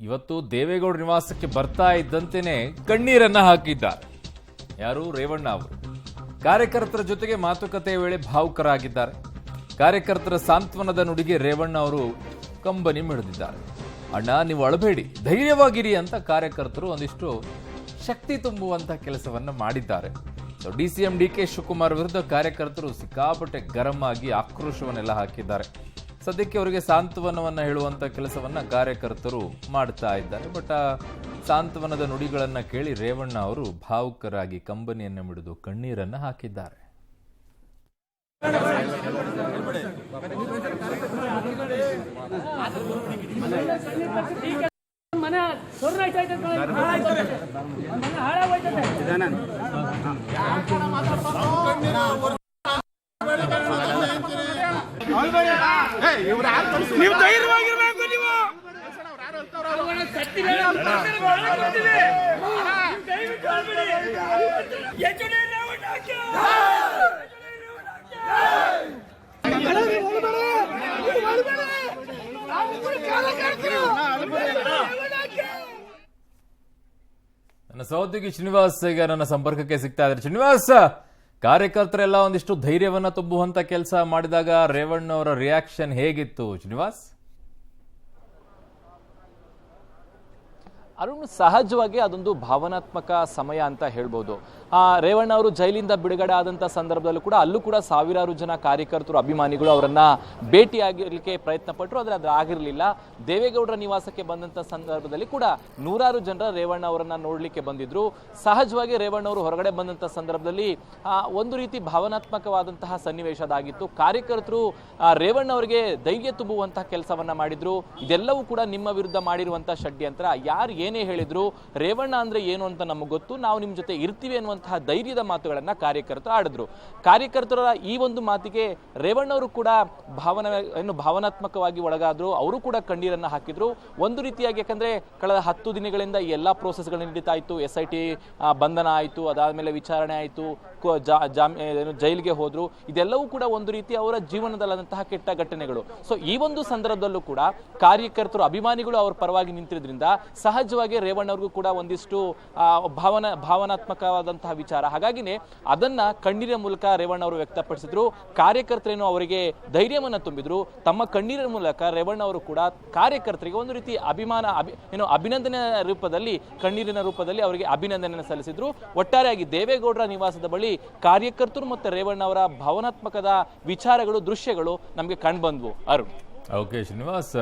ಇವತ್ತು ದೇವೇಗೌಡ ನಿವಾಸಕ್ಕೆ ಬರ್ತಾ ಇದ್ದಂತೆಯೇ ಕಣ್ಣೀರನ್ನ ಹಾಕಿದ್ದಾರೆ. ಯಾರು? ರೇವಣ್ಣ ಅವರು. ಕಾರ್ಯಕರ್ತರ ಜೊತೆಗೆ ಮಾತುಕತೆ ವೇಳೆ ಭಾವುಕರಾಗಿದ್ದಾರೆ. ಕಾರ್ಯಕರ್ತರ ಸಾಂತ್ವನದ ನುಡಿಗೆ ರೇವಣ್ಣ ಅವರು ಕಂಬನಿ ಮಿಡಿದಿದ್ದಾರೆ. ಅಣ್ಣ, ನೀವು ಅಳಬೇಡಿ, ಧೈರ್ಯವಾಗಿರಿ ಅಂತ ಕಾರ್ಯಕರ್ತರು ಒಂದಿಷ್ಟು ಶಕ್ತಿ ತುಂಬುವಂತ ಕೆಲಸವನ್ನ ಮಾಡಿದ್ದಾರೆ. ಡಿಸಿಎಂ ಡಿಕೆ ಶಿವಕುಮಾರ್ ವಿರುದ್ಧ ಕಾರ್ಯಕರ್ತರು ಸಿಕ್ಕಾಪಟ್ಟೆ ಗರಂ ಆಗಿ ಆಕ್ರೋಶವನ್ನೆಲ್ಲ ಹಾಕಿದ್ದಾರೆ. ಸದ್ಯಕ್ಕೆ ಅವರಿಗೆ ಸಾಂತ್ವನವನ್ನ ಹೇಳುವಂತ ಕೆಲಸವನ್ನ ಕಾರ್ಯಕರ್ತರು ಮಾಡ್ತಾ ಇದ್ದಾರೆ. ಬಟ್ ಆ ಸಾಂತ್ವನದ ನುಡಿಗಳನ್ನ ಕೇಳಿ ರೇವಣ್ಣ ಅವರು ಭಾವುಕರಾಗಿ ಕಂಬನಿಯನ್ನ ಮಿಡಿದು ಕಣ್ಣೀರನ್ನ ಹಾಕಿದ್ದಾರೆ. ನೀವು ಧೈರ್ಯವಾಗಿರ್ಬೇಕು. ನೀವು ನನ್ನ ಸಹೋದ್ಯೋಗಿ ಶ್ರೀನಿವಾಸ್ ಈಗ ನನ್ನ ಸಂಪರ್ಕಕ್ಕೆ ಸಿಗ್ತಾ ಇದ್ದಾರೆ. ಶ್ರೀನಿವಾಸ್, ಕಾರ್ಯಕರ್ತರೆಲ್ಲ ಒಂದಿಷ್ಟು ಧೈರ್ಯವನ್ನ ತುಂಬುವಂತ ಕೆಲಸ ಮಾಡಿದಾಗ ರೇವಣ್ಣ ಅವರ ರಿಯಾಕ್ಷನ್ ಹೇಗಿತ್ತು ಶ್ರೀನಿವಾಸ್? ಅರುಣ್, ಸಹಜವಾಗಿ ಅದೊಂದು ಭಾವನಾತ್ಮಕ ಸಮಯ ಅಂತ ಹೇಳ್ಬೋದು. ರೇವಣ್ಣ ಅವರು ಜೈಲಿಂದ ಬಿಡುಗಡೆ ಆದಂಥ ಸಂದರ್ಭದಲ್ಲೂ ಕೂಡ ಅಲ್ಲೂ ಕೂಡ ಸಾವಿರಾರು ಜನ ಕಾರ್ಯಕರ್ತರು, ಅಭಿಮಾನಿಗಳು ಅವರನ್ನ ಭೇಟಿಯಾಗಲಿಕ್ಕೆ ಪ್ರಯತ್ನ ಪಟ್ಟರು. ಆದರೆ ಅದು ಆಗಿರಲಿಲ್ಲ. ದೇವೇಗೌಡರ ನಿವಾಸಕ್ಕೆ ಬಂದಂಥ ಸಂದರ್ಭದಲ್ಲಿ ಕೂಡ ನೂರಾರು ಜನರ ರೇವಣ್ಣ ಅವರನ್ನ ನೋಡಲಿಕ್ಕೆ ಬಂದಿದ್ರು. ಸಹಜವಾಗಿ ರೇವಣ್ಣ ಅವರು ಹೊರಗಡೆ ಬಂದಂಥ ಸಂದರ್ಭದಲ್ಲಿ ಒಂದು ರೀತಿ ಭಾವನಾತ್ಮಕವಾದಂತಹ ಸನ್ನಿವೇಶ ಅದಾಗಿತ್ತು. ಕಾರ್ಯಕರ್ತರು ರೇವಣ್ಣ ಅವರಿಗೆ ಧೈರ್ಯ ತುಂಬುವಂತಹ ಕೆಲಸವನ್ನ ಮಾಡಿದ್ರು. ಇದೆಲ್ಲವೂ ಕೂಡ ನಿಮ್ಮ ವಿರುದ್ಧ ಮಾಡಿರುವಂತಹ ಷಡ್ಯಂತ್ರ. ಯಾರು ಏನೇ ಹೇಳಿದ್ರು ರೇವಣ್ಣ ಅಂದ್ರೆ ಏನು ಅಂತ ನಮಗೆ ಗೊತ್ತು, ನಾವು ನಿಮ್ಮ ಜೊತೆ ಇರ್ತೀವಿ ಅನ್ನುವಂತಹ ಧೈರ್ಯದ ಮಾತುಗಳನ್ನ ಕಾರ್ಯಕರ್ತರು ಆಡಿದ್ರು. ಕಾರ್ಯಕರ್ತರ ಈ ಒಂದು ಮಾತಿಗೆ ರೇವಣ್ಣ ಅವರು ಕೂಡ ಭಾವನಾತ್ಮಕವಾಗಿ ಒಳಗಾದ್ರು. ಅವರು ಕೂಡ ಕಣ್ಣೀರನ್ನ ಹಾಕಿದ್ರು. ಒಂದು ರೀತಿಯಾಗಿ, ಯಾಕಂದ್ರೆ ಕಳೆದ 10 ದಿನಗಳಿಂದ ಈ ಎಲ್ಲಾ ಪ್ರೋಸೆಸ್ಗಳು ನಡೀತಾ ಇತ್ತು. SIT ಬಂಧನ ಆಯಿತು, ಅದಾದ್ಮೇಲೆ ವಿಚಾರಣೆ ಆಯಿತು, ಜೈಲಿಗೆ ಹೋದ್ರು. ಇದೆಲ್ಲವೂ ಕೂಡ ಒಂದು ರೀತಿ ಅವರ ಜೀವನದಲ್ಲಂತಹ ಕೆಟ್ಟ ಘಟನೆಗಳು. ಸೊ ಈ ಒಂದು ಸಂದರ್ಭದಲ್ಲೂ ಕೂಡ ಕಾರ್ಯಕರ್ತರು, ಅಭಿಮಾನಿಗಳು ಅವ್ರ ಪರವಾಗಿ ನಿಂತಿರೋದ್ರಿಂದ ಸಹಜವಾಗಿ ರೇವಣ್ಣ ಅವ್ರಿಗೂ ಕೂಡ ಒಂದಿಷ್ಟು ಭಾವನಾತ್ಮಕವಾದಂತಹ ವಿಚಾರ. ಹಾಗಾಗಿನೇ ಅದನ್ನ ಕಣ್ಣೀರಿನ ಮೂಲಕ ರೇವಣ್ಣ ಅವರು ವ್ಯಕ್ತಪಡಿಸಿದ್ರು. ಕಾರ್ಯಕರ್ತರೇನು ಅವರಿಗೆ ಧೈರ್ಯವನ್ನ ತುಂಬಿದ್ರು. ತಮ್ಮ ಕಣ್ಣೀರಿನ ಮೂಲಕ ರೇವಣ್ಣ ಅವರು ಕೂಡ ಕಾರ್ಯಕರ್ತರಿಗೆ ಒಂದು ರೀತಿ ಅಭಿನಂದನೆ ರೂಪದಲ್ಲಿ, ಕಣ್ಣೀರಿನ ರೂಪದಲ್ಲಿ ಅವರಿಗೆ ಅಭಿನಂದನೆ ಸಲ್ಲಿಸಿದ್ರು. ಒಟ್ಟಾರೆಯಾಗಿ ದೇವೇಗೌಡರ ನಿವಾಸದ ಬಳಿ ಕಾರ್ಯಕರ್ತರು ಮತ್ತು ರೇವಣ್ಣ ಅವರ ಭಾವನಾತ್ಮಕದ ವಿಚಾರಗಳು, ದೃಶ್ಯಗಳು ನಮಗೆ ಕಂಡುಬಂದ್ವು. ಅರುಣ್. ಓಕೆ ಶ್ರೀನಿವಾಸ್.